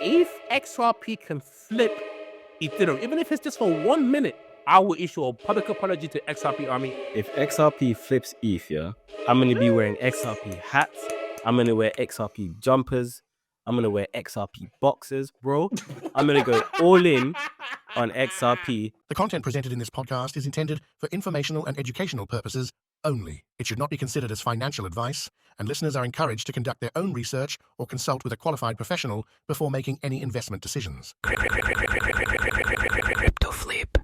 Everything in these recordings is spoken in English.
if XRP can flip Ethereum, even if it's just for 1 minute, I will issue a public apology to XRP army. If XRP flips ETH, yeah, I'm going to be wearing XRP hats. I'm going to wear XRP jumpers. I'm going to wear XRP boxers, bro. I'm going to go all in on XRP. The content presented in this podcast is intended for informational and educational purposes only. It should not be considered as financial advice, and listeners are encouraged to conduct their own research or consult with a qualified professional before making any investment decisions. Crypto flip.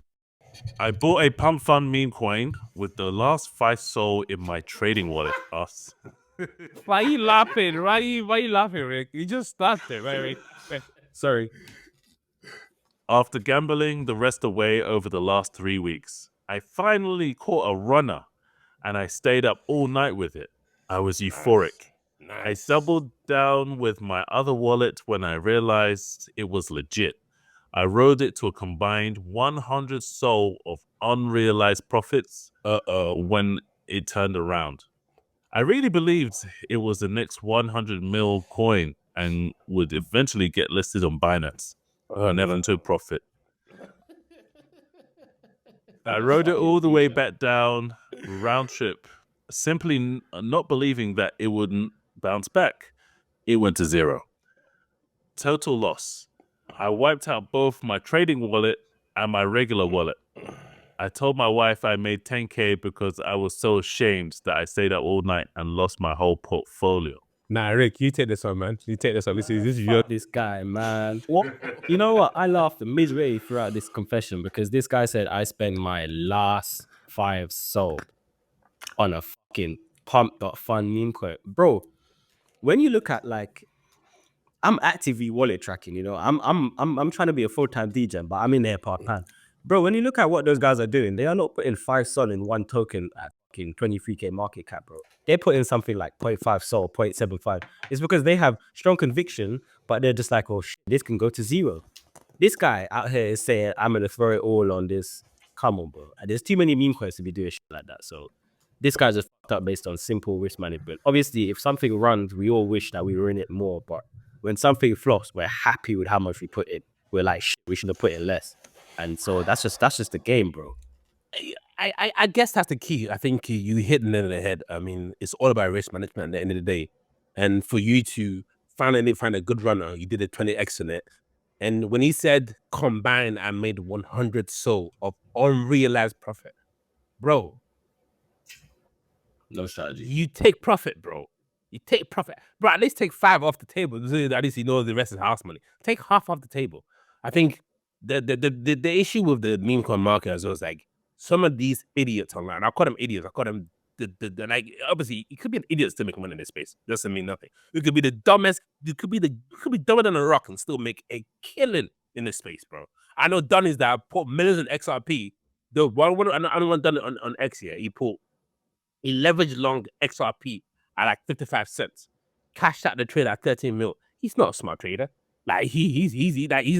I bought a pump fund meme coin with the last 5 SOL in my trading wallet. Us. Why are you laughing? Why are you laughing, Rick? You just started, right? Sorry. After gambling the rest away over the last 3 weeks, I finally caught a runner and I stayed up all night with it. I was euphoric. Nice. I doubled down with my other wallet when I realized it was legit. I rode it to a combined 100 SOL of unrealized profits when it turned around. I really believed it was the next 100 mil coin and would eventually get listed on Binance. Never took profit. I rode it all the way back down, round trip, simply not believing that it wouldn't bounce back. It went to zero. Total loss. I wiped out both my trading wallet and my regular wallet. I told my wife I made 10K because I was so ashamed that I stayed up all night and lost my whole portfolio. Nah, Rick, you take this one, man. You take this one. This is your... This guy, man. What? You know what? I laughed midway throughout this confession because this guy said I spent my last 5 SOL on a fucking pump.fun meme coin. Bro, when you look at like, I'm actively wallet tracking, you know. I'm trying to be a full-time DJ, but I'm in there part-time. Bro, when you look at what those guys are doing, they are not putting 5 SOL in one token at fucking 23K market cap, bro. They're putting something like 0.5 SOL, 0.75. It's because they have strong conviction, but they're just like, oh shit, this can go to zero. This guy out here is saying, I'm gonna throw it all on this. Come on, bro. And there's too many meme coins to be doing shit like that. So this guy's just fucked up based on simple risk management. Obviously, if something runs, we all wish that we were in it more, but when something flops, we're happy with how much we put in. We're like, shit, we should have put in less. And so that's just the game, bro. I guess that's the key. I think you hit the nail on the head. I mean, it's all about risk management at the end of the day. And for you to finally find a good runner, you did a 20x on it. And when he said combined, I made 100 SOL of unrealized profit, bro. No strategy. You take profit, bro. You take profit, bro. At least take 5 off the table. At least you know the rest is house money. Take half off the table. I think the issue with the meme coin market as well is like some of these idiots online. I call them idiots. I call them the like. Obviously, you could be an idiot to make money in this space. Doesn't mean nothing. You could be the dumbest. You could be dumber than a rock and still make a killing in this space, bro. I know Dunnies that put millions in XRP. The one I know done it on X here. He leveraged long XRP at like 55 cents. Cashed out the trade at 13 mil. He's not a smart trader. Like he's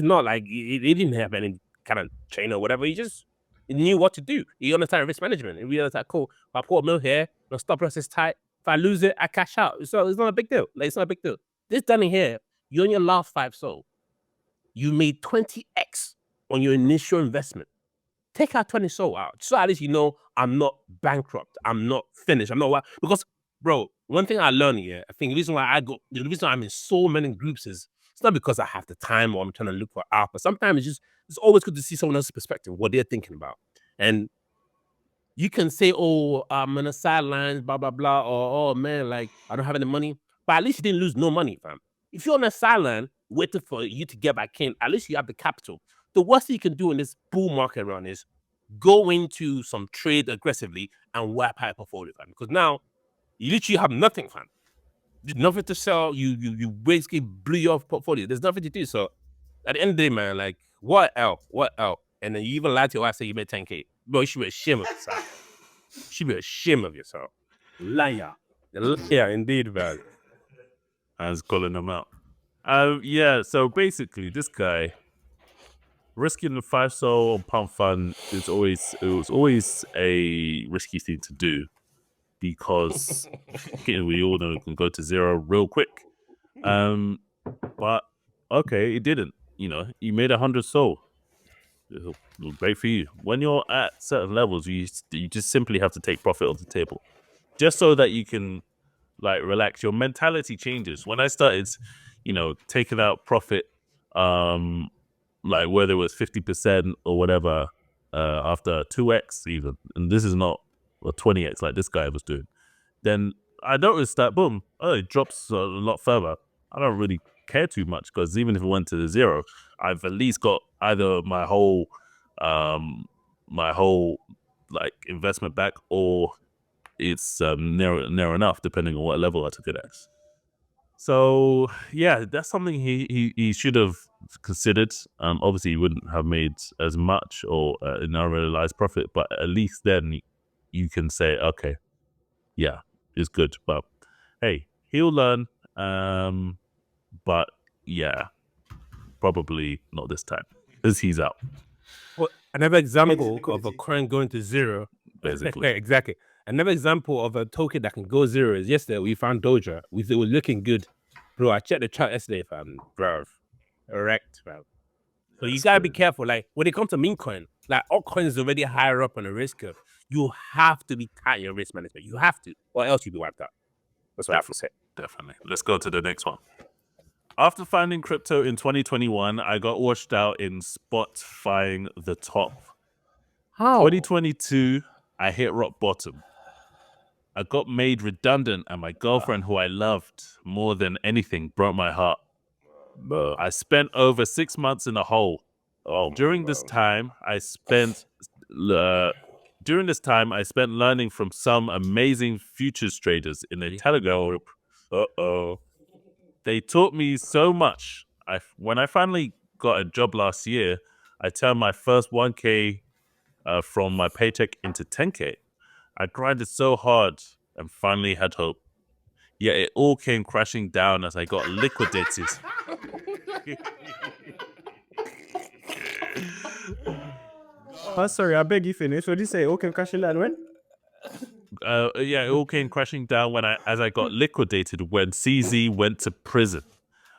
not like he didn't have any kind of trainer or whatever. He knew what to do. He understood risk management. He realized that cool. If I put a mil here, my stop loss is tight. If I lose it, I cash out. So it's not a big deal. Like it's not a big deal. This Dunning here, you're on your last 5 SOL. You made 20x on your initial investment. Take out 20 SOL out. So at least you know I'm not bankrupt. I'm not finished. I'm not because bro, one thing I learned here, I think the reason why I'm in so many groups is it's not because I have the time or I'm trying to look for alpha. Sometimes it's always good to see someone else's perspective, what they're thinking about. And you can say, oh, I'm on the sidelines, blah, blah, blah, or oh man, like I don't have any money. But at least you didn't lose no money, fam. If you're on the sideline waiting for you to get back in, at least you have the capital. The worst thing you can do in this bull market run is go into some trade aggressively and wipe out your portfolio, fam. Because now you literally have nothing, fam. There's nothing to sell. You basically blew your portfolio. There's nothing to do. So at the end of the day, man, like what else? And then you even lied to your wife, say you made 10K. Bro, you should be ashamed of yourself. You should be ashamed of yourself. Liar. Liar, indeed, man. I was calling them out. Yeah, so basically this guy risking the 5 SOL on pump fund was always a risky thing to do. Because we all know it can go to zero real quick. But okay, it didn't. You know, you made 100 soul. Great for you. When you're at certain levels, you just simply have to take profit off the table, just so that you can like relax. Your mentality changes. When I started, you know, taking out profit, like whether it was 50% or whatever, after 2x even, and this is not a 20x like this guy was doing, then I noticed that boom, it drops a lot further. I don't really care too much because even if it went to the zero, I've at least got either my whole like investment back, or it's narrow enough depending on what level I took it as. So yeah, that's something he should have considered. Obviously, he wouldn't have made as much or an unrealized profit, but at least then you can say, okay, yeah, it's good. But hey, he'll learn. But yeah, probably not this time because he's out. Well, another example of a coin going to zero, Basically. exactly. Another example of a token that can go zero is yesterday we found Doja. It was looking good, bro. I checked the chart yesterday, fam. Bro, wrecked, fam. So you gotta be careful. Like when it comes to meme coin, like altcoin is already higher up on the risk curve. You have to be tight in your risk management. You have to, or else you'll be wiped out. That's what I have to say. Definitely. Let's go to the next one. After finding crypto in 2021, I got washed out in spot-fying the top. How? 2022, I hit rock bottom. I got made redundant, and my girlfriend, who I loved more than anything, broke my heart. I spent over 6 months in a hole. During this time, I spent learning from some amazing futures traders in a Telegram group. They taught me so much. When I finally got a job last year, I turned my first 1K from my paycheck into 10K. I grinded so hard and finally had hope. Yet it all came crashing down as I got liquidated. Sorry, I beg you finish. What did you say? Okay, crashing down when? Yeah, it all came crashing down as I got liquidated when CZ went to prison.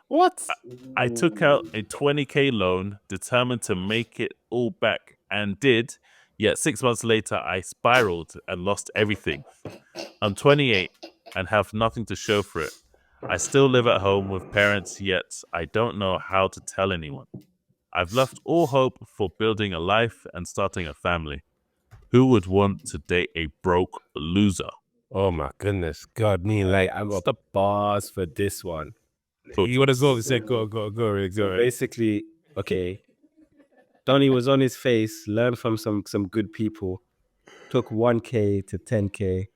What? I took out a 20K loan, determined to make it all back, and did. Yet 6 months later, I spiraled and lost everything. I'm 28 and have nothing to show for it. I still live at home with parents, yet I don't know how to tell anyone. I've left all hope for building a life and starting a family. Who would want to date a broke loser? Oh my goodness, God, me like I'm Got the bars for this one. You want to go? Say go, Rick, go. Basically, okay. Donnie was on his face, learned from some good people, took 1K to 10K,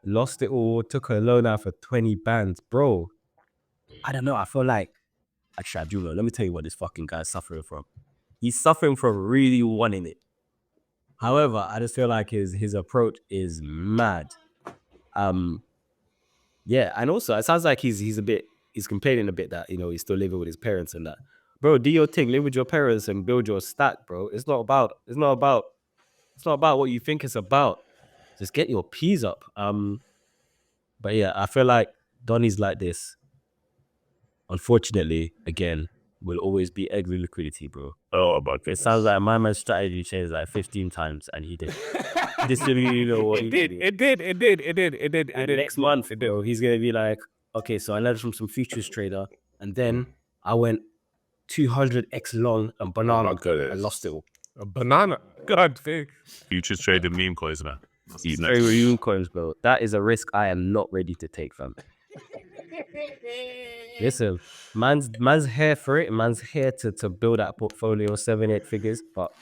lost it all, took a loan out for 20 bands. Bro, I don't know. I feel like, actually, I do know. Let me tell you what this fucking guy's suffering from. He's suffering from really wanting it. However, I just feel like his approach is mad. Yeah, and also it sounds like he's complaining a bit that, you know, he's still living with his parents and that. Bro, do your thing, live with your parents and build your stack, bro. It's not about what you think it's about. Just get your P's up. But yeah, I feel like Donnie's like this. Unfortunately, again, will always be egg liquidity, bro. Oh, my It sounds like my man's strategy changed like 15 times and he did. This you know what It did. And next month, bro, he's gonna be like, okay, so I learned from some futures trader, and then I went 200x long and banana and lost it all. A banana. God, big. Futures trading meme coins, man. Very reunion coins, bro. That is a risk I am not ready to take, fam. Listen, man's here for it. Man's here to build that portfolio 7-8 figures, but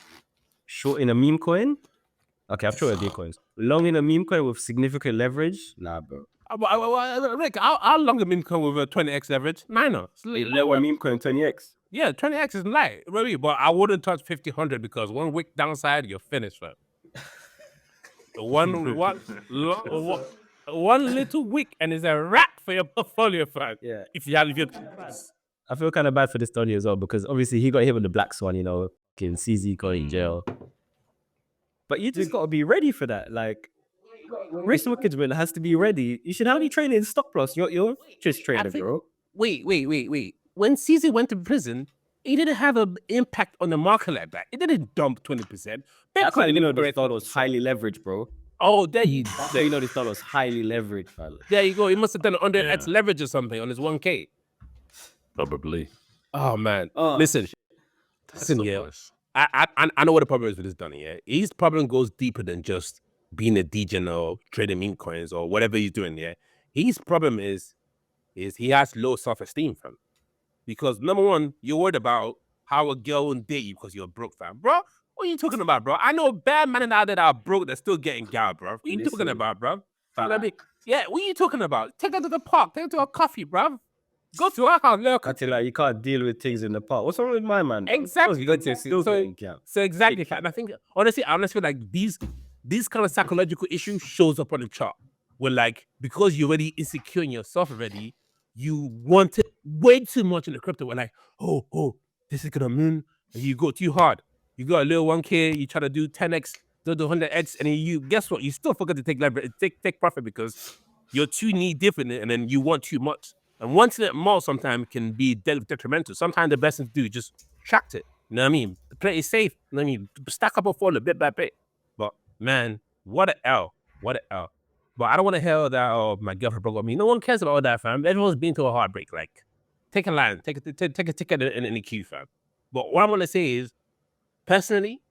short in a meme coin. Okay, I've shorted meme coins. Long in a meme coin with significant leverage? Nah, bro. Rick, how long a meme coin with a 20x leverage? Minor. Lower meme coin 20x. Yeah, 20x is light, really, but I wouldn't touch 50-100 because one wick downside, you're finished, fam. one little wick and it's a wrap for your portfolio, fam. Yeah. If you I feel kind of bad for this Donnie as well because obviously he got hit with the black swan, you know, fucking CZ got in jail. But you just got to be ready for that. Like, risk management has to be ready. You should have any training in stock plus. You're just trader, bro. Wait. when CZ went to prison, it didn't have an impact on the market like that. It didn't dump 20%. That's how you know the stock was highly leveraged, bro. Oh, there you That's how you know the stock was highly leveraged, fella. There you go. He must have done 100x leverage or something on his 1K. Probably. Oh man. Oh, Listen, That's listen, so yeah. nice. I know what the problem is with this Donny, yeah. His problem goes deeper than just being a degen or trading meme coins or whatever he's doing, yeah. His problem is he has low self-esteem, fam. Because number one, you're worried about how a girl won't date you because you're broke, fam. Bro, what are you talking about, bro? I know bad men out there that are broke that's still getting gal, bro. What are you talking about, bro? Yeah, what are you talking about? Take her to the park, take her to a coffee, bro. Go to her house, look. I tell you, you can't deal with things in the park. What's wrong with my man? Exactly. Still getting gal. So exactly, fam. I think honestly, I honestly feel like these kind of psychological issues shows up on the chart. Where like because you're already insecure in yourself already, you want it way too much in the crypto. We're like, oh, this is gonna moon. And you go too hard. You got a little 1K, you try to do 10x, do 100x, and then you guess what? You still forget to take leverage, take profit because you're too knee deep in it, and then you want too much. And wanting it more sometimes can be detrimental. Sometimes the best thing to do is just tract it. You know what I mean? Play it safe. You know what I mean? Stack up a fall bit by bit. But man, what an L. What an L. But I don't want to hear that, oh, my girlfriend broke up with me. No one cares about all that, fam. Everyone's been through a heartbreak. Like, take a line, take a ticket in the queue, fam. But what I want to say is, personally,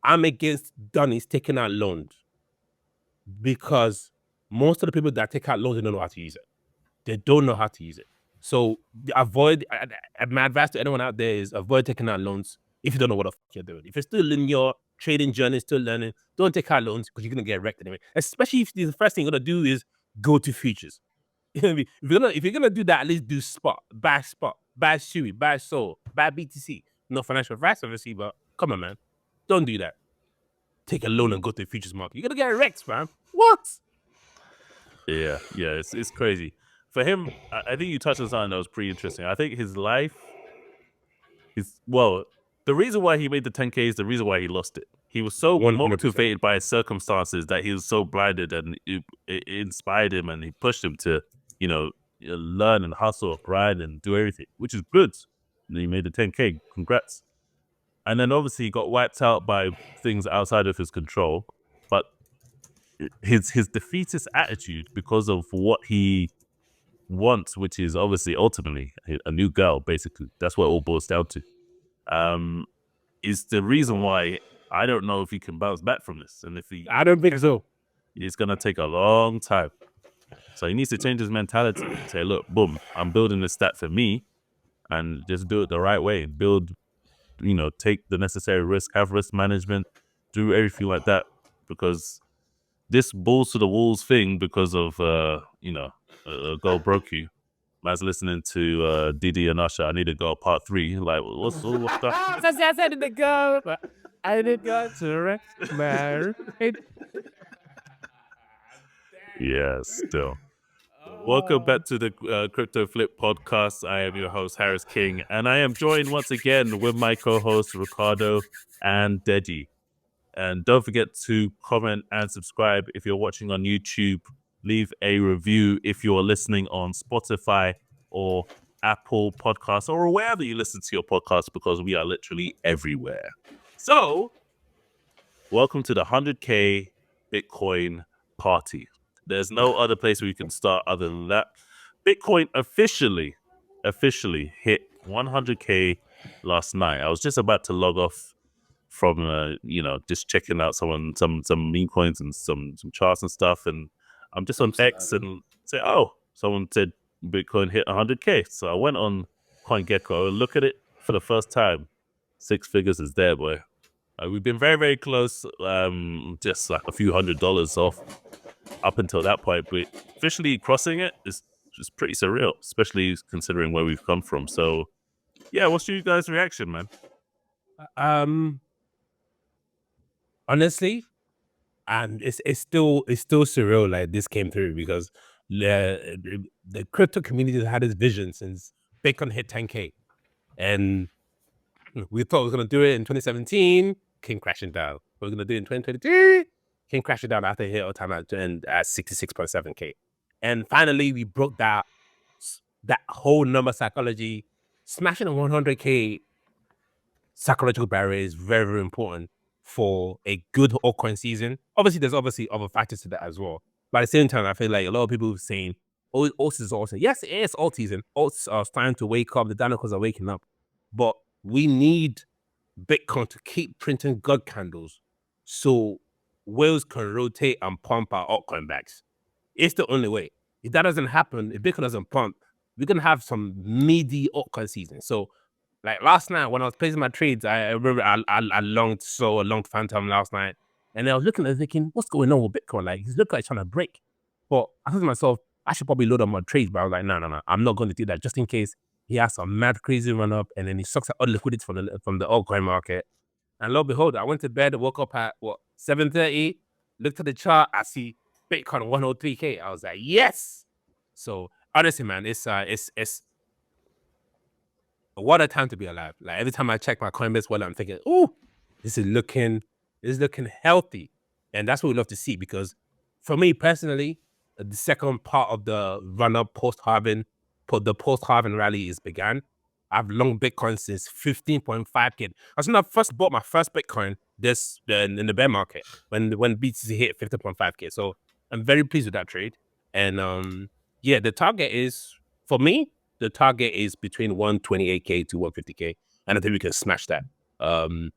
I'm against Donnies taking out loans because most of the people that take out loans, they don't know how to use it. They don't know how to use it. So avoid, my advice to anyone out there is avoid taking out loans if you don't know what the fuck you're doing. If you're still in your trading journey, still learning, don't take out loans because you're going to get wrecked anyway. Especially if the first thing you're going to do is go to futures. You know what I mean? If you're gonna do that, at least do spot, buy Sui, buy Sol, buy BTC. No financial advice, obviously, but come on, man. Don't do that. Take a loan and go to the futures market. You're gonna get wrecked, man. What? Yeah, it's crazy. For him, I think you touched on something that was pretty interesting. I think his life the reason why he made the 10K is the reason why he lost it. He was so 100%. motivated by his circumstances that he was so blinded, and it inspired him and he pushed him to, learn and hustle, grind and do everything, which is good. And he made the 10K. Congrats. And then obviously he got wiped out by things outside of his control. But his defeatist attitude, because of what he wants, which is obviously ultimately a new girl, basically, that's what it all boils down to, is the reason why I don't know if he can bounce back from this. And I don't think so. It's going to take a long time. So he needs to change his mentality. Say, look, boom, I'm building this stat for me, and just do it the right way. Build, take the necessary risk, have risk management, do everything like that. Because this balls to the walls thing, because of, Go Broke You. I was listening to Didi and Usher, I Need to Go Part 3. Like, what's the... I said to go, but I didn't go to rest my Yeah, still. Welcome back to the Crypto Flip podcast. I am your host, Harris King, and I am joined once again with my co-hosts, Ricardo and Deji. And don't forget to comment and subscribe if you're watching on YouTube. Leave a review if you're listening on Spotify or Apple Podcasts or wherever you listen to your podcast, because we are literally everywhere. So, welcome to the 100K Bitcoin party. There's no other place where you can start other than that. Bitcoin officially hit 100K last night. I was just about to log off from just checking out some meme coins and some charts and stuff, and I'm just on X and say, someone said Bitcoin hit 100K. So I went on CoinGecko, look at it for the first time. 6 figures is there, boy. We've been very, very close, just like a few $100s off up until that point, but officially crossing it is just pretty surreal, especially considering where we've come from. So, yeah, what's your guys' reaction, man? Honestly, and it's still surreal. Like this came through because the crypto community has had this vision since Bitcoin hit 10K, and we thought we were gonna do it in 2017. Came crashing down. We're gonna do it in 2022. Came crashing down after it hit all time at 66.7K, and finally we broke that whole number psychology smashing a 100K psychological barrier is very, very important for a good altcoin season. Obviously, there's other factors to that as well. But at the same time, I feel like a lot of people are saying, oh, alts is alt season. Yes, it is alt season. Alts are starting to wake up. The dinosaurs are waking up. But we need Bitcoin to keep printing God candles so whales can rotate and pump our altcoin bags. It's the only way. If that doesn't happen, if Bitcoin doesn't pump, we're going to have some meaty altcoin season. So, like last night when I was placing my trades, I remember I longed Phantom last night, and I was looking at it thinking, what's going on with Bitcoin? Like he's looking like trying to break. But I thought to myself, I should probably load up my trades, but I was like, no, I'm not going to do that just in case he has some mad crazy run up, and then he sucks out all the liquidity from the altcoin market. And lo and behold, I went to bed, woke up at 7:30, looked at the chart, I see Bitcoin 103K. I was like, yes. So honestly, man, it's what a time to be alive. Like every time I check my Coinbase wallet, I'm thinking, oh, this is looking healthy. And that's what we love to see, because for me personally, the second part of the run-up post-halving rally is began. I've long Bitcoin since 15.5K. As when I first bought my first Bitcoin in the bear market when BTC hit 15.5K. So I'm very pleased with that trade. And yeah, the target is, for me, the target is between 128K to 150K. And I think we can smash that.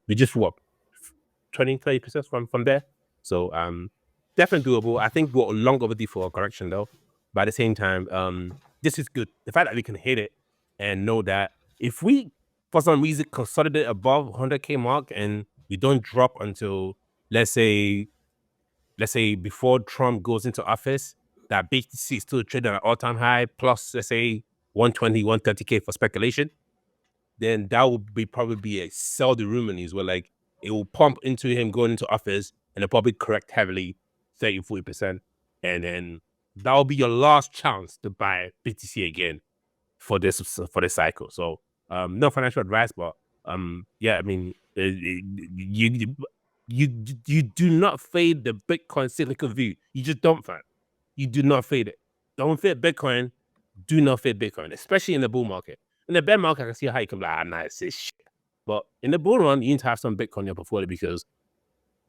We just 20-30% from there. So definitely doable. I think we're long overdue for a correction though. But at the same time, this is good. The fact that we can hit it and know that if we, for some reason, consolidate above 100K mark and we don't drop until, let's say before Trump goes into office, that BTC is still trading at an all-time high, plus, let's say, 120, 130K for speculation, then that would probably be a sell the rumor news where like it will pump into him going into office and it'll probably correct heavily 30-40%. And then that will be your last chance to buy BTC again for this cycle. So no financial advice, but yeah, I mean, you do not fade the Bitcoin cyclical view. You just don't, fam. You do not fade it. Don't fade Bitcoin. Do not fade Bitcoin, especially in the bull market. In the bear market, I can see how you can be like, nice, it's shit. But in the bull run, you need to have some Bitcoin in your portfolio, because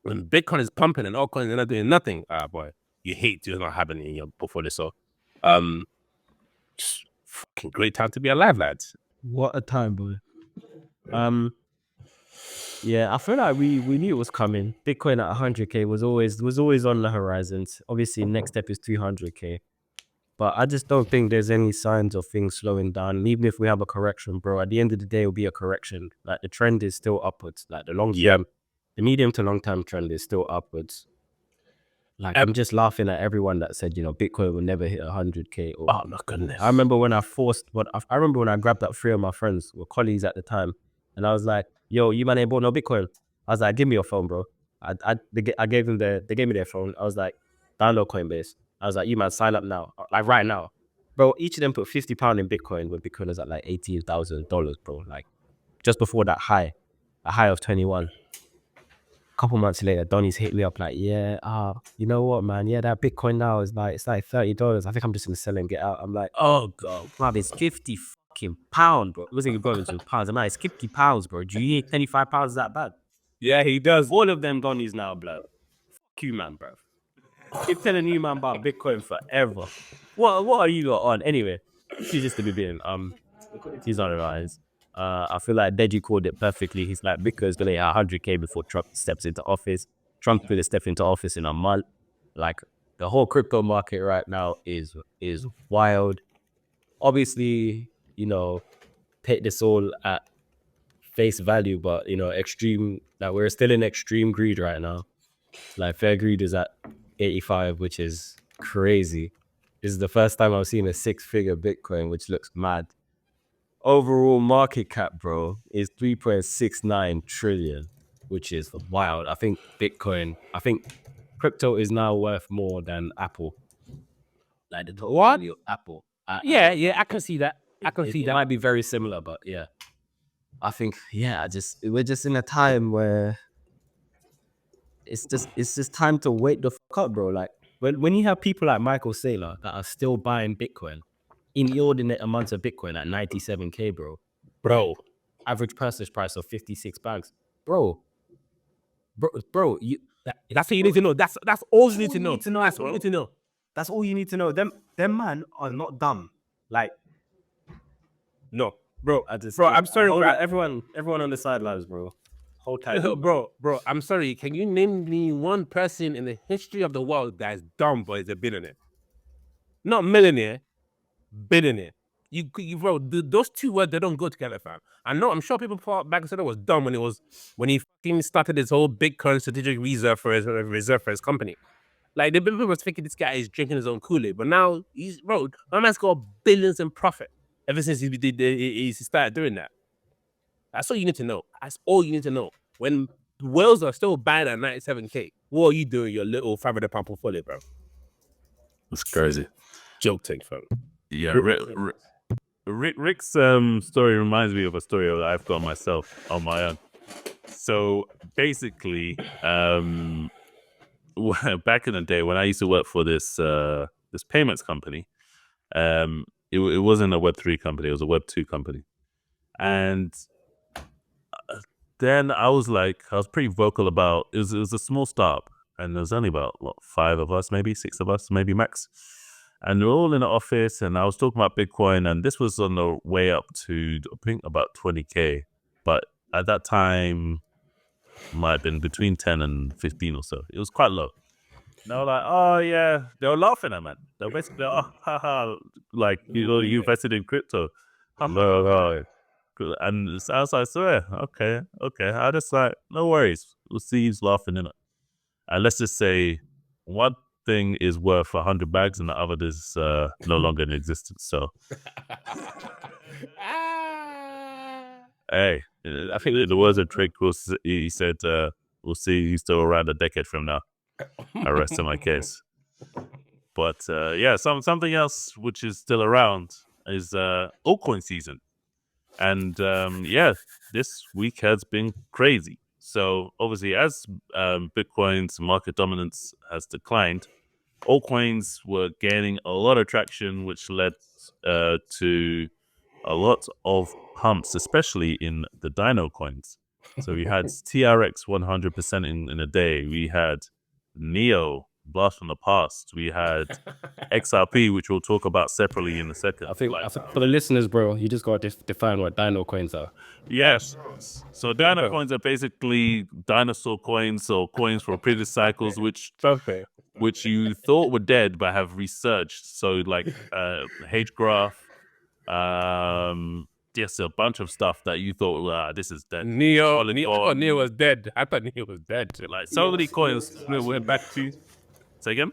when Bitcoin is pumping and altcoins are not doing nothing, boy, you hate to not having it in your portfolio. So, fucking great time to be alive, lads. What a time, boy. Yeah, I feel like we knew it was coming. Bitcoin at 100K was always on the horizons. Obviously, next step is 300K. But I just don't think there's any signs of things slowing down. And even if we have a correction, bro, at the end of the day, it'll be a correction. Like the trend is still upwards. Like the the medium to long term trend is still upwards. Like I'm just laughing at everyone that said, Bitcoin will never hit 100K. Oh my goodness! I remember when I grabbed up 3 of my friends, were colleagues at the time, and I was like, "Yo, you man ain't bought no Bitcoin." I was like, "Give me your phone, bro." I gave them they gave me their phone. I was like, "Download Coinbase." I was like, "You man, sign up now, like right now, bro." Each of them put £50 in Bitcoin when Bitcoin was at like $18,000, bro. Like just before that high, a high of 21. A couple months later, Donnie's hit me up like, yeah, you know what, man? Yeah, that Bitcoin now is like, it's like $30. I think I'm just gonna sell it and get out. I'm like, oh god, bro, it's £50 bro. It wasn't even going to pounds. I'm like, it's £50, bro. Do you think £25 is that bad? Yeah, he does. All of them Donnies now, blood. Fuck you, man, bro. Keep telling you, man, about Bitcoin forever. What are you lot on? Anyway, she's just to be being he's on the rise. I feel like Deji called it perfectly. He's like, Bitcoin's gonna hit 100K before Trump steps into office. Trump's gonna step into office in a month. Like the whole crypto market right now is wild. Obviously, take this all at face value, but extreme. Like we're still in extreme greed right now. Like fair greed is at 85, which is crazy. This is the first time I've seen a 6-figure Bitcoin, which looks mad. Overall market cap, bro, is 3.69 trillion, which is wild. I think crypto is now worth more than Apple. Like the total value of Apple. Yeah, I can see that. It might be very similar, but yeah. I think, we're just in a time where it's just time to wake the fuck up, bro. Like when you have people like Michael Saylor that are still buying Bitcoin, inordinate amounts of Bitcoin at 97K, bro. bro. Average purchase price of 56 bags. Bro, That's what you need to know. That's all you need to know. That's all you bro. need to know. That's all you need to know. Them man are not dumb. Like, No, bro. bro, I'm sorry, bro. everyone on the sidelines, bro. Hold tight, bro. I'm sorry. Can you name me one person in the history of the world that is dumb but is a billionaire? Not millionaire, billionaire. Bro, those two words, they don't go together, fam. I'm sure people thought back and said it was dumb when he fucking started his whole Bitcoin strategic reserve for his company. Like, the people was thinking this guy is drinking his own Kool-Aid, but now my man's got billions in profit ever since he started doing that. That's all you need to know. That's all you need to know. When whales are still buying at 97K, what are you doing your little £500 portfolio, bro? That's crazy. Joke thing, fam. Yeah, Rick's story reminds me of a story that I've got myself on my own. So basically, back in the day when I used to work for this payments company, it wasn't a Web3 company; it was a Web2 company, and then I was pretty vocal about it. Was a small startup, and there was only about 5 of us, maybe 6 of us, maybe max. And we're all in the office, and I was talking about Bitcoin, and this was on the way up to, I think, about 20K. But at that time, might have been between 10 and 15 or so. It was quite low. And they were like, oh, yeah. They were laughing at, man. They were basically, oh, haha, like, you invested in crypto. No. And so I was like, okay. I just like, no worries. We'll see he's laughing in it. And let's just say one thing is worth 100 bags and the other is no longer in existence. So, hey, I think the words of Trick was, he said, we'll see he's still around a decade from now. I rest in my case. But yeah, something else which is still around is altcoin season. And yeah, this week has been crazy. So obviously, as Bitcoin's market dominance has declined, altcoins were gaining a lot of traction, which led to a lot of pumps, especially in the Dino coins. So we had TRX 100% in a day. We had Neo, Blast from the Past. We had XRP, which we'll talk about separately in a second. I think for the listeners, bro, you just got to define what Dino coins are. Yes. So Dino coins are basically dinosaur coins or coins from previous cycles, which you thought were dead but have resurged. So like H-Graph, just a bunch of stuff that you thought, this is dead. Neo was dead. I thought Neo was dead. Like so many coins went back to. Say again?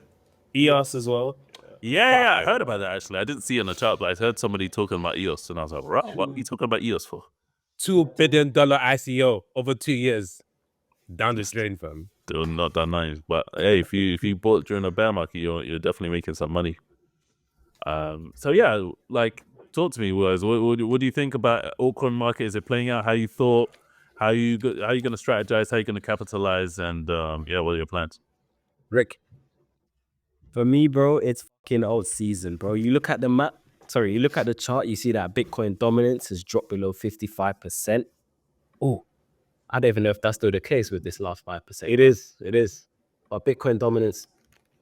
EOS as well. Yeah, I heard about that actually. I didn't see it on the chart, but I heard somebody talking about EOS, and I was like, what are you talking about EOS for? $2 billion ICO over 2 years. Down the drain, fam. Still not done nice, but hey, if you bought during a bear market, you're definitely making some money. So yeah, like talk to me, what do you think about altcoin market? Is it playing out how you thought? How you going to strategize? How you going to capitalize? And yeah, what are your plans? Rick. For me, bro, it's fucking old season, bro. You look at the map. Sorry, you look at the chart. You see that Bitcoin dominance has dropped below 55%. Oh, I don't even know if that's still the case with this last 5%. It is. But Bitcoin dominance,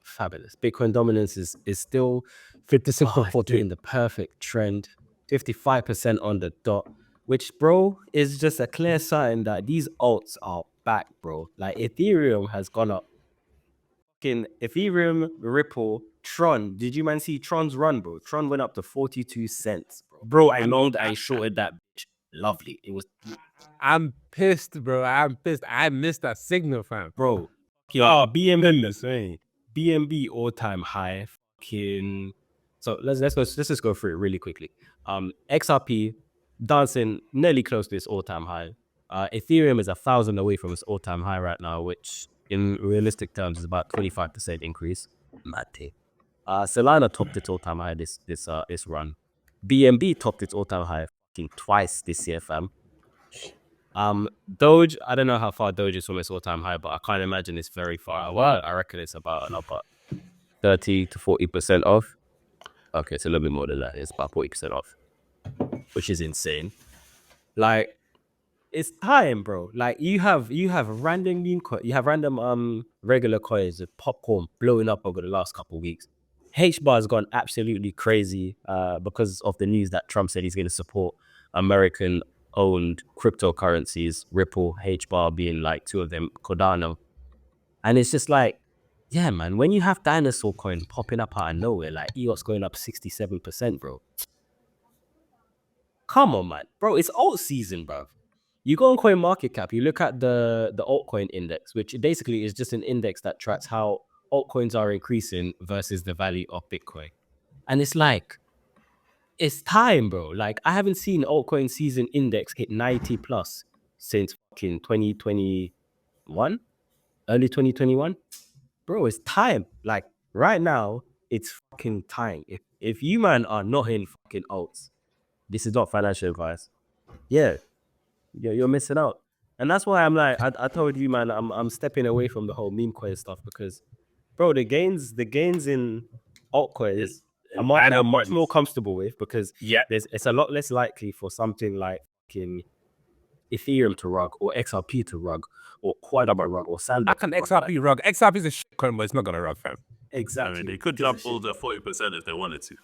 fabulous. Bitcoin dominance is still 56.42 in the perfect trend, 55% on the dot, which, bro, is just a clear sign that these alts are back, bro. Like Ethereum has gone up. Fucking Ethereum, Ripple, Tron. Did you man see Tron's run, bro? Tron went up to 42 cents, bro. Bro, I shorted that bitch. Lovely. It was. I'm pissed, bro. I'm pissed. I missed that signal, fam. Bro. BNB all-time high. Fucking. So let's just go through it really quickly. XRP dancing nearly close to its all-time high. Ethereum is 1,000 away from its all-time high right now, which in realistic terms is about 25% increase. Mate. Solana topped its all-time high this run. BNB topped its all-time high fucking twice this year, fam. Doge, I don't know how far Doge is from its all-time high, but I can't imagine it's very far away. I reckon it's about 30 to 40% off. Okay, it's a little bit more than that. It's about 40% off, which is insane. Like, it's time, bro. Like, you have random meme coin, you have random regular coins with popcorn blowing up over the last couple of weeks. HBAR has gone absolutely crazy because of the news that Trump said he's going to support American-owned cryptocurrencies, Ripple, HBAR being like two of them, Cardano. And it's just like, yeah, man, when you have dinosaur coin popping up out of nowhere, like EOS going up 67%, bro. Come on, man. Bro, it's alt season, bro. You go on CoinMarketCap, you look at the altcoin index, which basically is just an index that tracks how altcoins are increasing versus the value of Bitcoin. And it's like, it's time, bro. Like, I haven't seen altcoin season index hit 90 plus since fucking 2021, early 2021. Bro, it's time. Like, right now, it's fucking time. If you, man, are not in fucking alts, this is not financial advice. Yeah, you're missing out. And that's why I'm like, I told you, man, I'm stepping away from the whole meme coin stuff because, bro, the gains in altcoins, I'm much more comfortable with because it's a lot less likely for something like fucking Ethereum to rug or XRP to rug or Quad to rug or Sandbox. How can XRP rug? XRP is a shit coin, but it's not gonna rug, fam. Exactly. I mean, they could jump all the 40% if they wanted to.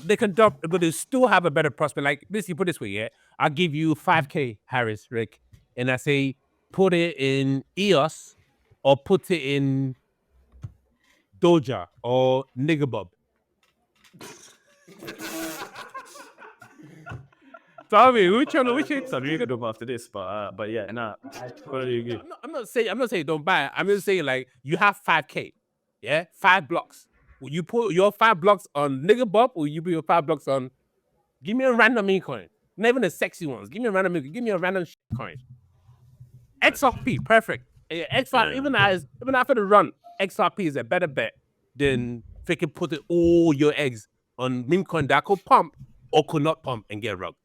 They can jump, but they still have a better prospect. Like this, you put it this way, yeah. I'll give you 5K, Harris, Rick, and I say put it in EOS or put it in Doja or Nigga Bob. Tell me which one? Which one? So you could up after this, but yeah, nah. I'm not saying don't buy it. I'm just saying like you have 5K, yeah, 5 blocks. Will you put your 5 blocks on Nigga Bob or you put your 5 blocks on? Give me a random meme coin, not even the sexy ones. Give me a random meme. Give me a random shit coin. XRP, perfect. Even after the run, XRP is a better bet than freaking putting all your eggs on meme coin that could pump or could not pump and get rugged.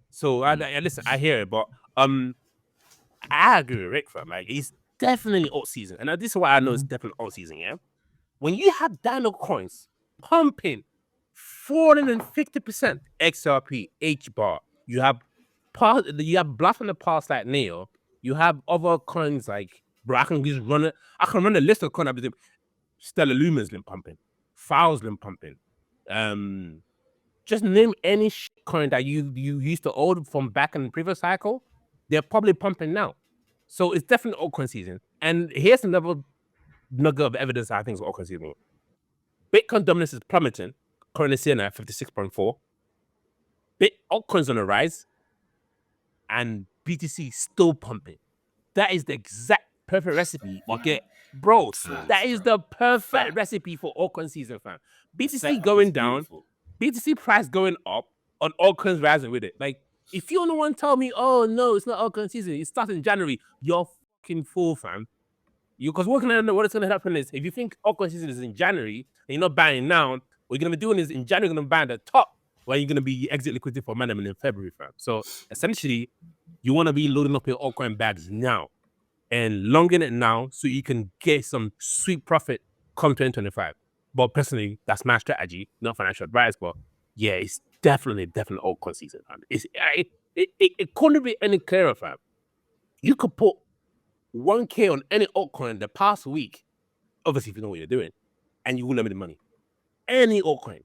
So listen, I hear it, but I agree with Rick, fam. Like it's definitely alt season, and this is why I know it's definitely alt season. Yeah, when you have Dino coins pumping 450% XRP, HBAR, you have Bluff in the past like Neo. You have other coins like, bro, I can just run it. I can run a list of coins. Stellar Lumen's been pumping, File's been pumping. Just name any shit coin that you used to own from back in the previous cycle. They're probably pumping now. So it's definitely altcoin season. And here's another nugget of evidence I think is altcoin season. Bitcoin dominance is plummeting. Currently sitting at 56.4. Altcoins on the rise. And BTC still pumping. That is the exact perfect recipe. Okay, bro, that is the perfect recipe for altcoin season, fam. BTC going down, BTC price going up, on altcoins rising with it. Like, if you don't want to tell me, oh no, it's not altcoin season, it starts in January, you're fucking fool, fam. Because what's gonna happen is if you think altcoin season is in January and you're not buying now, what you're gonna be doing is in January you're gonna buy at the top, where you're gonna be exit liquidity for MANDEM in February, fam. So essentially, you want to be loading up your altcoin bags now and longing it now so you can get some sweet profit come 2025. But personally, that's my strategy, not financial advice. But yeah, it's definitely altcoin season. It couldn't be any clearer, fam. You could put 1K on any altcoin the past week, obviously if you know what you're doing, and you wouldn't have the money. Any altcoin.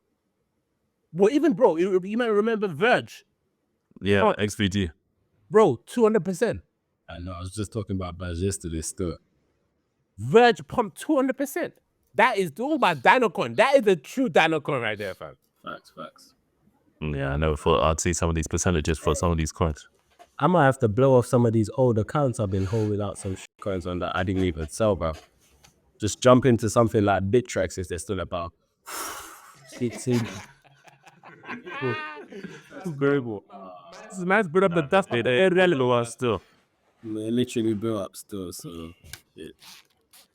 Well, even bro, you might remember Verge. Yeah, XVG. Bro, 200%. I know. I was just talking about Baz yesterday still. Verge pumped 200%. That is all about Dino coin. That is the true Dino coin right there, fam. Facts. Yeah, I never thought I'd see some of these percentages for some of these coins. I might have to blow off some of these old accounts I've been holding out some coins on that I didn't even sell, bro. Just jump into something like Bittrex if they're still about. It's Incredible. This man's put up the dust. They're relevant still. They literally blew up still, so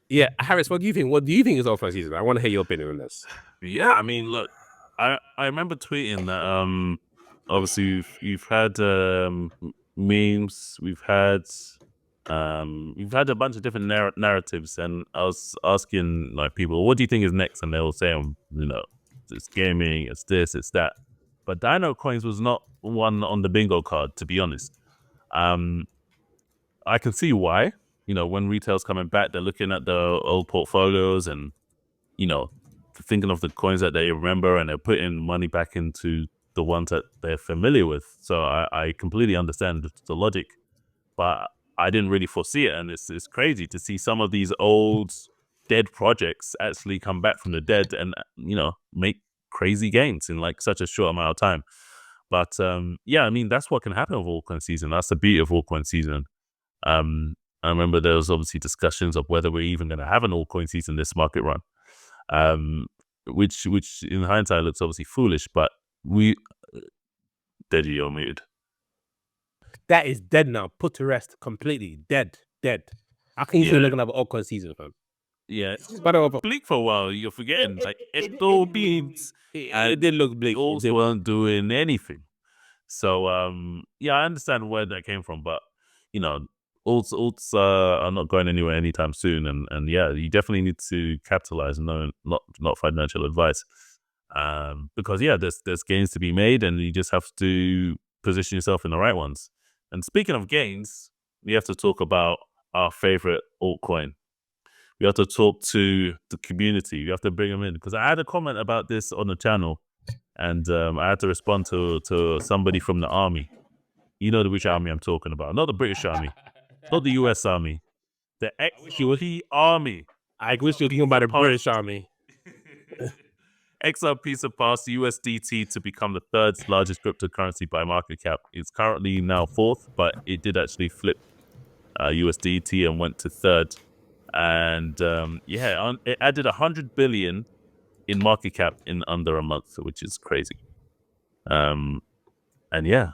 yeah. Harris, what do you think? What do you think is altcoin season? I want to hear your opinion on this. Yeah, I mean, look, I remember tweeting that obviously you've had memes, we've had a bunch of different narratives, and I was asking like people, what do you think is next? And they will say, it's gaming, it's this, it's that. But Dino Coins was not one on the bingo card, to be honest. I can see why. When retail's coming back, they're looking at the old portfolios and, thinking of the coins that they remember, and they're putting money back into the ones that they're familiar with. So I completely understand the logic, but I didn't really foresee it. And it's crazy to see some of these old dead projects actually come back from the dead and, make crazy gains in like such a short amount of time. But yeah, I mean, that's what can happen with altcoin season. That's the beauty of altcoin season. I remember there was obviously discussions of whether we're even going to have an altcoin season this market run, which in hindsight looks obviously foolish. But Deji, you're muted. That is dead now. Put to rest completely. Dead. How can you still looking at an altcoin season, fam? Yeah, But over. bleak for a while. You're forgetting it beans. It did look bleak. They weren't doing anything. So yeah, I understand where that came from, but alts are not going anywhere anytime soon, and yeah, you definitely need to capitalize. No, not financial advice, because yeah, there's gains to be made, and you just have to position yourself in the right ones. And speaking of gains, we have to talk about our favorite altcoin. We have to talk to the community. We have to bring them in, because I had a comment about this on the channel, and I had to respond to somebody from the army. You know which army I'm talking about. Not the British army, not the US army, the XRP army. I wish you were thinking about the British army. XRP surpassed USDT to become the third largest cryptocurrency by market cap. It's currently now fourth, but it did actually flip USDT and went to third. And yeah, it added 100 billion in market cap in under a month, which is crazy. And yeah,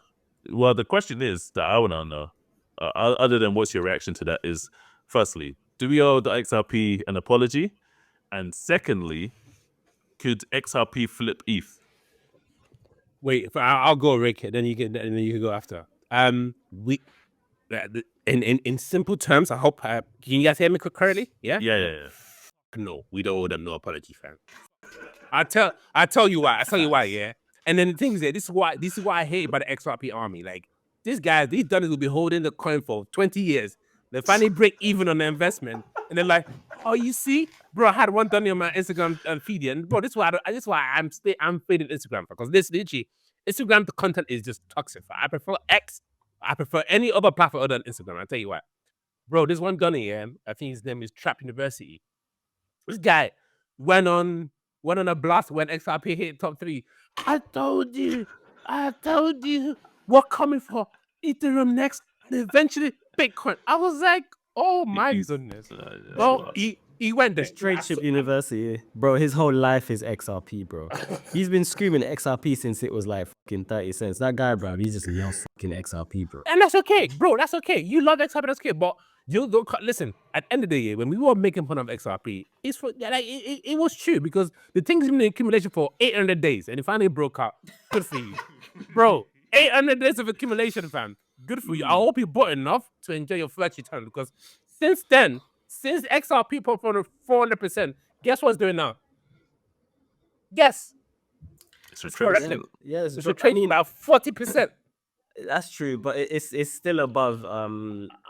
well, the question is that I want to know, other than what's your reaction to that, is firstly, do we owe the XRP an apology? And secondly, could XRP flip ETH? Wait, I'll go, Rick. Then you can go after. In simple terms, I hope. Can you guys hear me correctly? Yeah. Yeah. No, we don't owe them no apology, fam. I tell you why. Yeah. And then the thing is that this is why I hate about the XRP army. Like, these guys, these dummies will be holding the coin for 20 years. They finally break even on the investment, and they're like, "Oh, you see, bro, I had one dummy on my Instagram feed, and bro, this is why I'm fading Instagram, because this literally Instagram, the content is just toxic. I prefer X. I prefer any other platform other than Instagram. I'll tell you what, bro. This one gunny, I think his name is Trap University. This guy went on a blast when XRP hit top 3. I told you, we're coming for Ethereum next, and eventually Bitcoin. I was like, oh my goodness. Well, he went there. Straight Chip University, bro. His whole life is XRP, bro. He's been screaming XRP since it was like fucking 30 cents. That guy, bro, he just yells fucking XRP, bro. And that's okay, bro. That's okay. You love XRP, that's okay. But you don't listen. At the end of the year, when we were making fun of XRP, it was true, because the thing's been in accumulation for 800 days, and it finally broke out. Good for you, bro. 800 days of accumulation, fam. Good for you. I hope you bought enough to enjoy your first return, because since then, since XRP popped 400%, guess what's doing now? Guess. It's retracing. Yeah, It's trading about 40%. That's true, but it's still above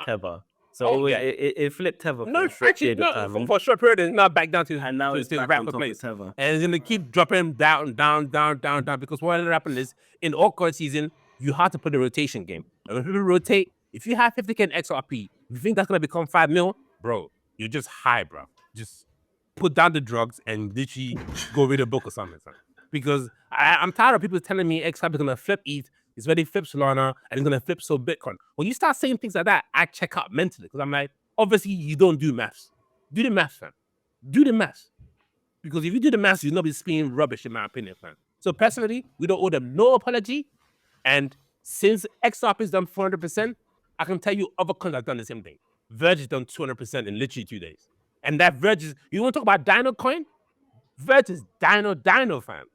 Tether. So it flipped Tether for a short period of time. For a short period, it's now back down to, and now it's back on top of Tether. And it's gonna keep dropping down, because what will happen is, in altcoin season, you have to put a rotation game. And when people rotate, if you have 50K in XRP, you think that's gonna become 5 mil, bro? You're just high, bro. Just put down the drugs and literally go read a book or something. Because I'm tired of people telling me XRP is gonna flip ETH. It's already flipped Solana, and it's gonna flip so Bitcoin. When you start saying things like that, I check out mentally, because I'm like, obviously you don't do maths. Do the maths, fam. Do the maths. Because if you do the maths, you'll not be spewing rubbish, in my opinion, fam. So personally, we don't owe them no apology. And since XRP has done 400%, I can tell you other coins have done the same thing. Verge has done 200% in literally 2 days. And that Verge is, you want to talk about Dino coin? Verge is Dino, fam.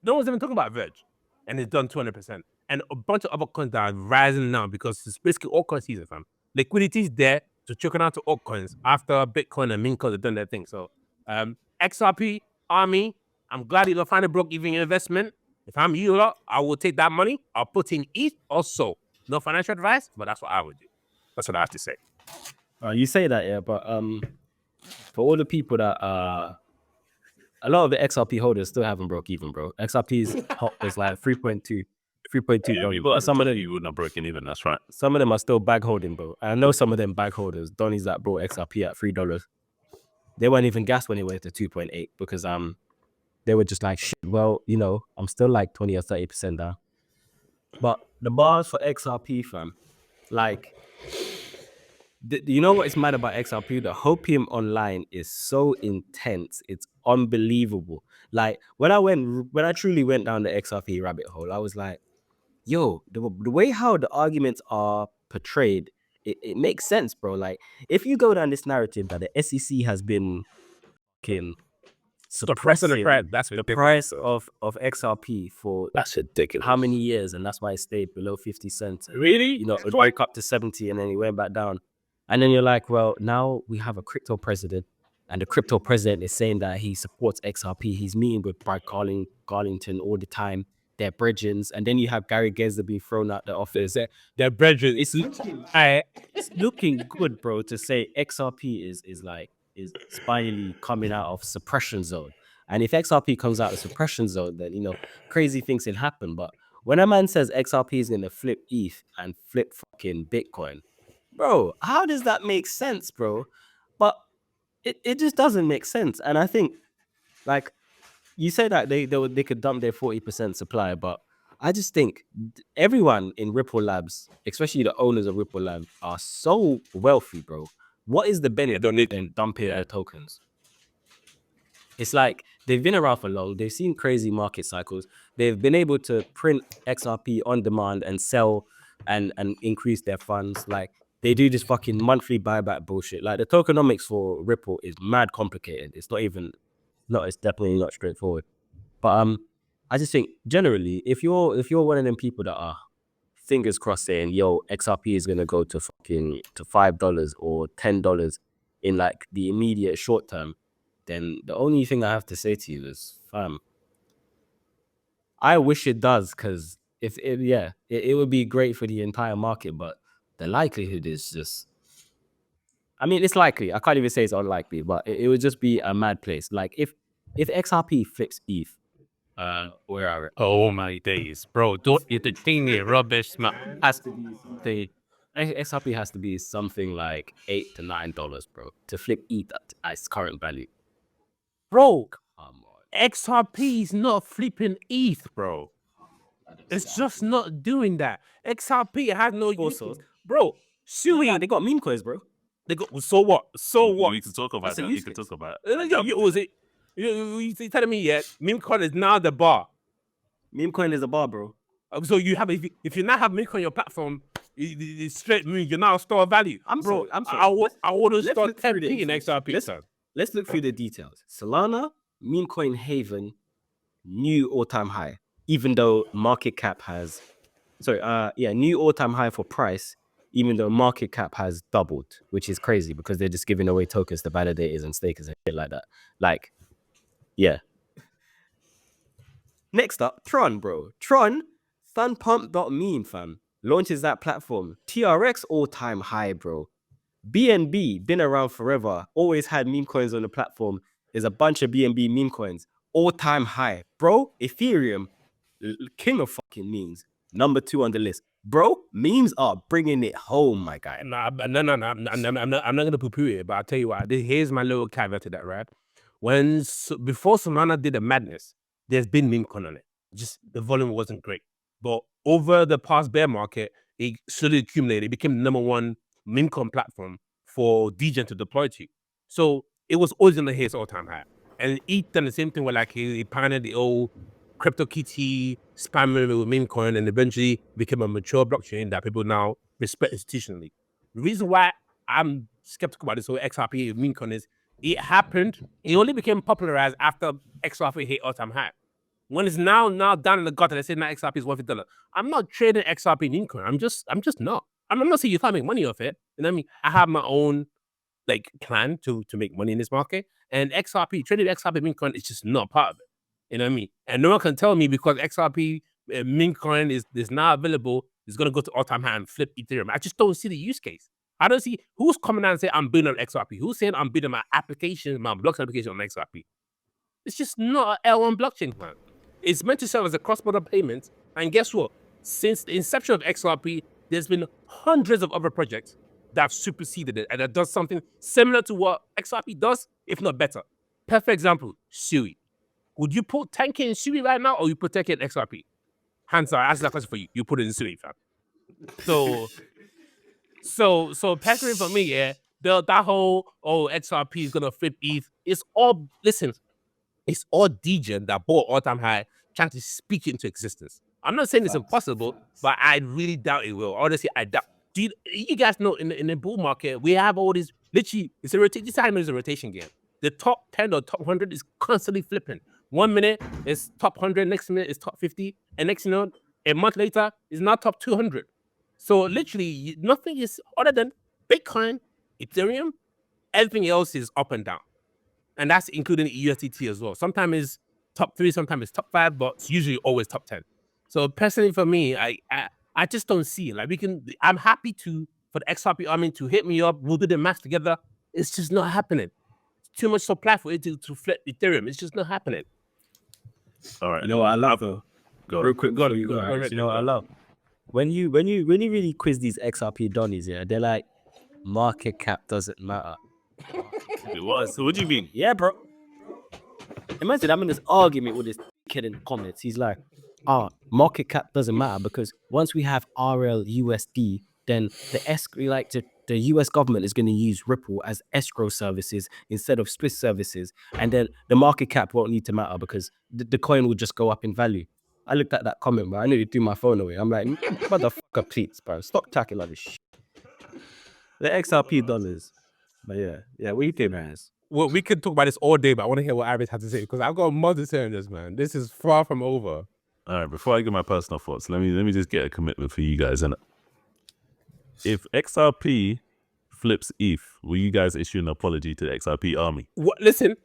No one's even talking about Verge. And it's done 200%. And a bunch of other coins that are rising now, because it's basically altcoin season, fam. Liquidity is there to trickle out to altcoins after Bitcoin and Minco have done their thing. So XRP, Army, I'm glad you finally broke even your investment. If I'm you lot, I will take that money. I'll put in ETH also. No financial advice, but that's what I would do. That's what I have to say. You say that, yeah, but for all the people that a lot of the XRP holders still haven't broke even, bro. XRP's is like 3.2 billion. But Some of them you wouldn't have broken even. That's right. Some of them are still bag holding, bro. I know some of them bag holders, Donnies that brought XRP at $3. They weren't even gassed when it went to 2.8 because they were just like, shit, well, you know, I'm still like 20 or 30% down. But the bars for XRP, fam, like, you know what is mad about XRP? The hopium online is so intense. It's unbelievable. Like, when I truly went down the XRP rabbit hole, I was like, yo, the way how the arguments are portrayed, it makes sense, bro. Like, if you go down this narrative that the SEC has been Suppressing the price. That's the price of XRP for That's ridiculous. how many years, and that's why it stayed below 50 cents. Really? You know, it broke up to 70 and then it went back down. And then you're like, well, now we have a crypto president, and the crypto president is saying that he supports XRP. He's meeting with Brad Garlington all the time. They're bridgings. And then you have Gary Gensler being thrown out the office. They're brethren. It's looking good, bro, to say XRP is finally coming out of suppression zone. And if XRP comes out of suppression zone, then, you know, crazy things can happen. But when a man says XRP is going to flip ETH and flip fucking Bitcoin, bro, how does that make sense, bro? But it just doesn't make sense. And I think, like, you say that they could dump their 40% supply, but I just think everyone in Ripple Labs, especially the owners of Ripple Labs, are so wealthy, bro. What is the benefit in dumping their tokens? It's like they've been around for long. They've seen crazy market cycles. They've been able to print XRP on demand and sell and increase their funds. Like, they do this fucking monthly buyback bullshit. Like, the tokenomics for Ripple is mad complicated. It's it's definitely not straightforward. But I just think generally, if you're one of them people that are fingers crossed saying, yo, XRP is gonna go to $5 or $10 in like the immediate short term, then the only thing I have to say to you is, fam, I wish it does, because it would be great for the entire market, but the likelihood is just, I mean, it's likely. I can't even say it's unlikely, but it would just be a mad place. Like, if XRP flips ETH, where are we? Oh my days, bro! Don't eat the thing here, rubbish, man. Has to be XRP has to be something like $8 to $9, bro, to flip ETH at its current value. Bro, Come on. XRP is not flipping ETH, bro. It's just not doing that. XRP has no use, bro. Yeah, they got meme coins, bro. They got so what? So what? We can talk about that. We can talk about Was it? You telling me yet? Meme coin is now the bar. Meme coin is a bar, bro. So you have if you now have meme coin on your platform, it's straight meme. You're now store value. I'm sorry. I want to start 10p in XRP. Let's look through the details. Solana, meme coin haven, new all-time high. Even though market cap has, new all-time high for price. Even though market cap has doubled, which is crazy because they're just giving away tokens to validators and stakers and shit like that. Like, yeah. Next up, Tron, bro. Tron, funpump.meme, fam, launches that platform. TRX all-time high, bro. BNB, been around forever, always had meme coins on the platform. There's a bunch of BNB meme coins. All-time high. Bro, Ethereum, king of fucking memes. Number 2 on the list. Bro, memes are bringing it home, my guy. No. I'm not gonna poo-poo it, but I'll tell you what. Here's my little caveat to that, right? Before Solana did the madness, there's been meme coin on it. Just the volume wasn't great, but over the past bear market, it slowly accumulated. It became the #1 meme coin platform for Degen to deploy to. So it was always gonna hit its all-time high. And ETH done the same thing where like he pioneered the old CryptoKitty spamming with meme coin, and eventually became a mature blockchain that people now respect institutionally. The reason why I'm skeptical about this whole XRP meme coin is it happened. It only became popularized after XRP hit all-time high. When it's now down in the gutter, they say now XRP is worth $1. I'm not trading XRP meme coin. I'm just not. I'm not saying you can't make money off it. And I mean, I have my own like plan to make money in this market. And trading XRP meme coin is just not part of it. You know what I mean? And no one can tell me because XRP meme coin is not available, it's gonna go to all-time high and flip Ethereum. I just don't see the use case. I don't see who's coming out and saying I'm building on XRP. Who's saying I'm building my application, my blockchain application on XRP? It's just not an L1 blockchain, man. It's meant to serve as a cross-border payment. And guess what? Since the inception of XRP, there's been hundreds of other projects that have superseded it and that does something similar to what XRP does, if not better. Perfect example, Sui. Would you put 10K in Sui right now or you put 10K in XRP? Hands are, I ask that question for you. You put it in Sui, fam. So personally for me, yeah, that whole, XRP is gonna flip ETH, it's all, listen, it's all degen that bought all-time high trying to speak it into existence. I'm not saying it's impossible, but I really doubt it will. Honestly, I doubt. Do you guys know in the bull market, we have all this, literally, it's a rotation. This time is a rotation game. The top 10 or top 100 is constantly flipping. 1 minute it's top 100, next minute it's top 50, and next you know, a month later it's now top 200. So literally, nothing is other than Bitcoin, Ethereum, everything else is up and down. And that's including USDT as well. Sometimes it's top 3, sometimes it's top 5, but it's usually always top 10. So personally for me, I just don't see it. Like I'm happy for the XRP army to hit me up. We'll do the math together. It's just not happening. It's too much supply for it to flip Ethereum. It's just not happening. All right. You know what I love though? Go. Real quick, Go before you go, ahead. Alex, you know what I love? When you really quiz these XRP donnies, yeah, they're like, market cap doesn't matter. So what do you mean? Yeah, bro. Imagine I'm in this argument with this kid in the comments. He's like, market cap doesn't matter because once we have RLUSD, then the US government is going to use Ripple as escrow services instead of Swiss services. And then the market cap won't need to matter because the coin will just go up in value. I looked at that comment, bro. I nearly threw my phone away. I'm like, motherfucker, please, bro. Stop talking like this shit. The XRP dollars. But yeah, what you think, man? Well, we could talk about this all day, but I want to hear what Iris had to say because I've got more to say on this, man. This is far from over. All right, before I give my personal thoughts, let me just get a commitment for you guys. And if XRP flips ETH, will you guys issue an apology to the XRP army? Listen.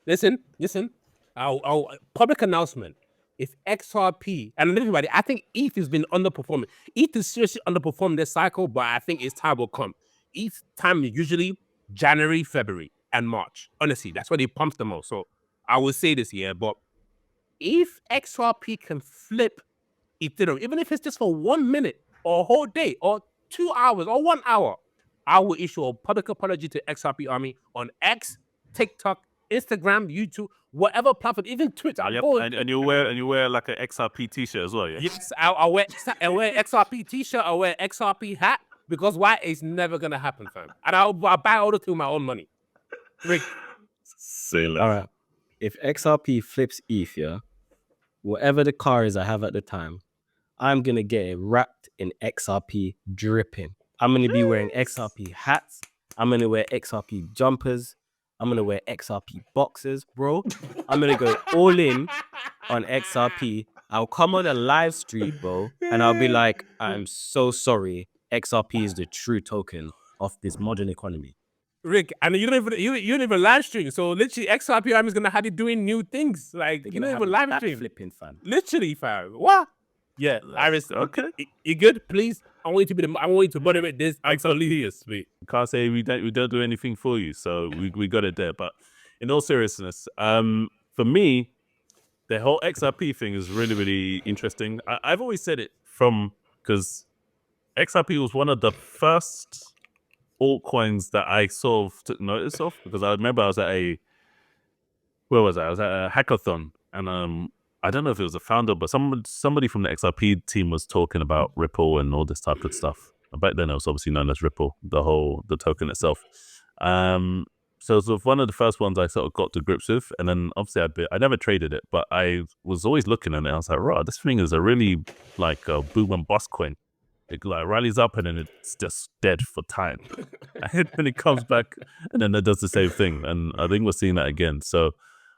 Our public announcement. If XRP, and everybody, I think ETH has been underperforming. ETH is seriously underperforming this cycle, but I think its time will come. ETH time is usually January, February, and March. Honestly, that's where they pump the most. So I will say this here, but if XRP can flip Ethereum, even if it's just for 1 minute or a whole day or 2 hours or 1 hour, I will issue a public apology to XRP army on X, TikTok, Instagram, YouTube, whatever platform, even Twitter. Yep. And you wear like an XRP t-shirt as well, yeah? Yes, I'll wear XRP t-shirt, I'll wear XRP hat, because why? It's never gonna happen, fam. And I'll buy all the thing with my own money. Rick. Say less. All right. If XRP flips ETH, yeah, whatever the car is I have at the time, I'm gonna get it wrapped in XRP dripping. I'm gonna be wearing XRP hats. I'm gonna wear XRP jumpers. I'm gonna wear XRP boxers, bro. I'm gonna go all in on XRP. I'll come on a live stream, bro, and I'll be like, I'm so sorry. XRP is the true token of this modern economy. Rick, and you don't even live stream. So literally, XRP is gonna have you doing new things. Like you don't even live stream. Flipping, fam. Literally, fam. What? Yeah, Iris. Okay. You good? Please. I want you to moderate this. Absolutely, sweet. Can't say we don't do anything for you, so we got it there. But in all seriousness, for me, the whole XRP thing is really, really interesting. I've always said it because XRP was one of the first altcoins that I sort of took notice of, because I remember I was at I was at a hackathon, and I don't know if it was a founder, but somebody from the XRP team was talking about Ripple and all this type of stuff. Back then it was obviously known as Ripple, the token itself. So it was one of the first ones I sort of got to grips with, and then obviously I never traded it, but I was always looking at it. I was like, right, this thing is a really like a boom and bust coin. It like rallies up and then it's just dead for time. And then it comes back and then it does the same thing. And I think we're seeing that again. So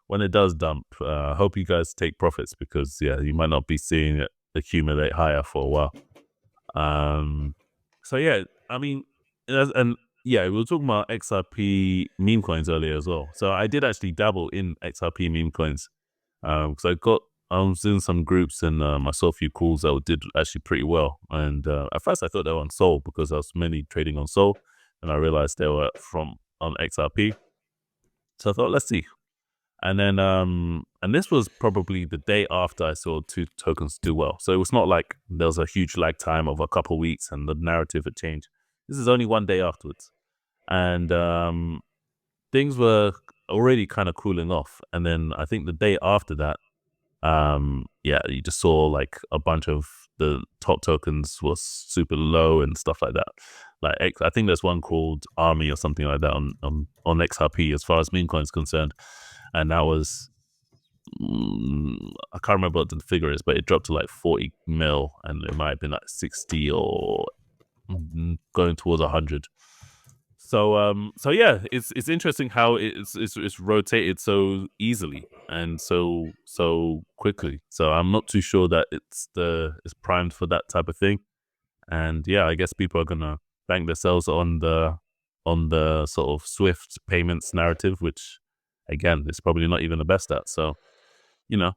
when it does dump, I hope you guys take profits, because you might not be seeing it accumulate higher for a while. So yeah, I mean, we were talking about XRP meme coins earlier as well. So I did actually dabble in XRP meme coins. So I got I was in some groups and I saw a few calls that did actually pretty well. And at first I thought they were on Sol because I was mainly trading on Sol, and I realized they were on XRP. So I thought, let's see. And then and this was probably the day after I saw two tokens do well. So it was not like there was a huge lag time of a couple of weeks and the narrative had changed. This is only one day afterwards. And things were already kind of cooling off. And then I think the day after that, yeah, you just saw like a bunch of the top tokens was super low and stuff like that. Like I think there's one called Army or something like that on XRP as far as meme coin is concerned, and that was I can't remember what the figure is, but it dropped to like 40 mil, and it might have been like 60 or going towards 100. So yeah, it's interesting how it's rotated so easily and so quickly. So I'm not too sure that it's primed for that type of thing. And yeah, I guess people are gonna bank themselves on the sort of Swift payments narrative, which again is probably not even the best at. So, you know.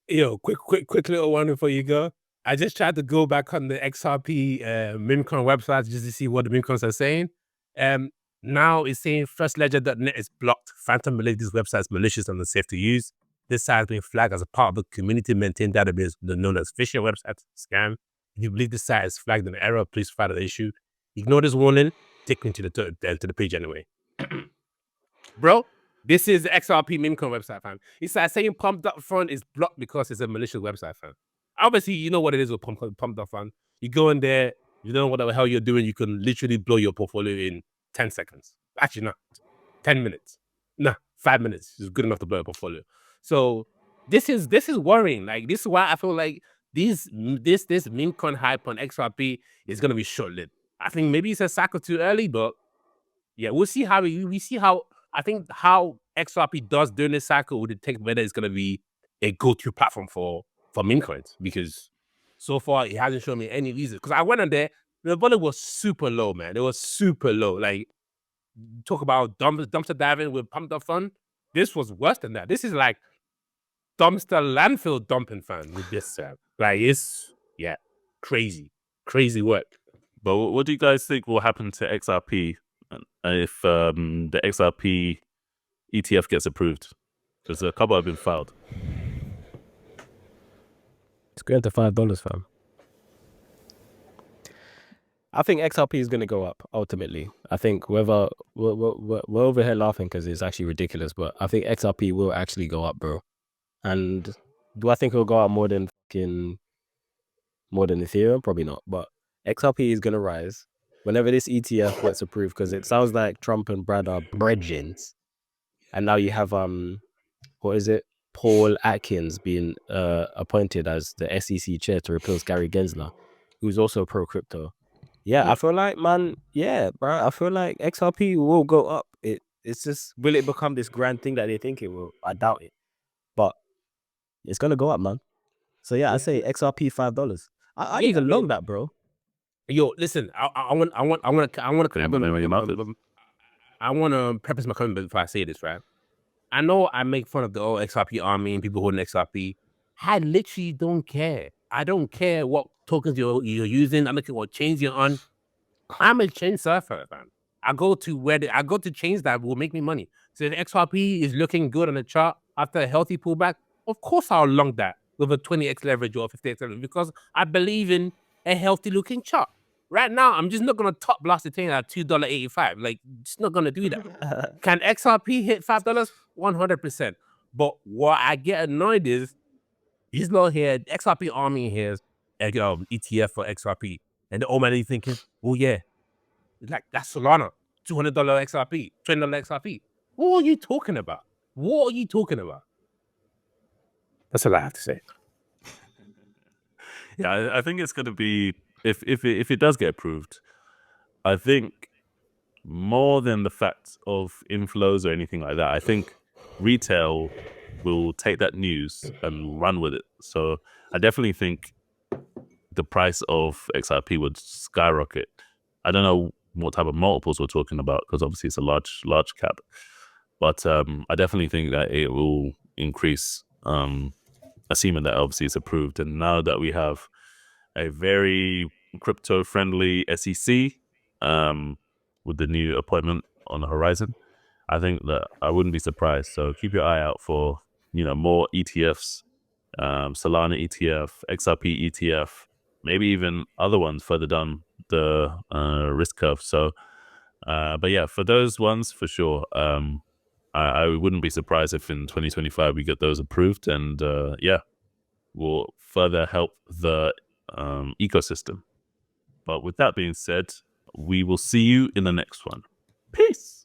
Yo, quick little one before you go. I just tried to go back on the XRP Mincoin website just to see what the Mincoins are saying. Now it's saying firstledger.net is blocked. Phantom believes this website is malicious and unsafe to use. This site has been flagged as a part of the community-maintained database known as phishing website scam. If you believe this site is flagged an error, please file the issue. Ignore this warning. Take me to the page anyway. Bro, this is the XRP Mincoin website, fam. It's like saying pumped up fund is blocked because it's a malicious website, fam. Obviously, you know what it is with pumped up fund. You go in there, you don't know what the hell you're doing. You can literally blow your portfolio in 10 seconds. Actually, not 10 minutes. Nah, 5 minutes is good enough to blow a portfolio. So this is worrying. Like, this is why I feel like this Mincoin hype on XRP is gonna be short-lived. I think maybe it's a cycle too early, but yeah, we'll see how I think how XRP does during this cycle would take whether it's gonna be a go-to platform for meme coins, because so far it hasn't shown me any reason. Because I went on there, the volume was super low, man. It was super low. Like, talk about dumpster diving with pumped up fun. This was worse than that. This is like dumpster landfill dumping fun with this. Like, it's crazy work. But what do you guys think will happen to XRP if the XRP ETF gets approved? Because a couple have been filed. It's going to $5, fam. I think XRP is going to go up ultimately. I think whether we're over here laughing because it's actually ridiculous, but I think XRP will actually go up, bro. And do I think it'll go up more than Ethereum? Probably not. But XRP is going to rise whenever this ETF gets approved, because it sounds like Trump and Brad are brethrens. And now you have what is it? Paul Atkins being appointed as the SEC chair to replace Gary Gensler, who's also pro-crypto. Yeah, I feel like, man, yeah, bro, I feel like XRP will go up. It's just, will it become this grand thing that they think it will? I doubt it. But it's going to go up, man. So yeah, I say XRP $5. I even long that, bro. Yo, listen, I want to preface my comment before I say this, right? I know I make fun of the old XRP army and people holding XRP. I literally don't care. I don't care what tokens you're using. I don't care what chains you're on. I'm a chain surfer, man. I go to chains that will make me money. So if XRP is looking good on the chart after a healthy pullback, of course I'll long that with a 20x leverage or 50x leverage, because I believe in a healthy looking chart. Right now, I'm just not gonna top blast the chain at $2.85. Like, just not gonna do that. Can XRP hit $5? 100%. But what I get annoyed is he's not here. XRP army here is ETF for XRP, and the old man is thinking, oh yeah, like that's Solana, $200 XRP, $20 XRP. What are you talking about? What are you talking about? That's all I have to say. Yeah, I think it's going to be, if it does get approved, I think more than the fact of inflows or anything like that, I think retail will take that news and run with it. So I definitely think the price of XRP would skyrocket. I don't know what type of multiples we're talking about, because obviously it's a large cap. But I definitely think that it will increase assuming that obviously it's approved. And now that we have a very crypto-friendly SEC with the new appointment on the horizon, I think that I wouldn't be surprised. So keep your eye out for, more ETFs, Solana ETF, XRP ETF, maybe even other ones further down the risk curve. So, but yeah, for those ones, for sure, I wouldn't be surprised if in 2025 we get those approved, and will further help the ecosystem. But with that being said, we will see you in the next one. Peace.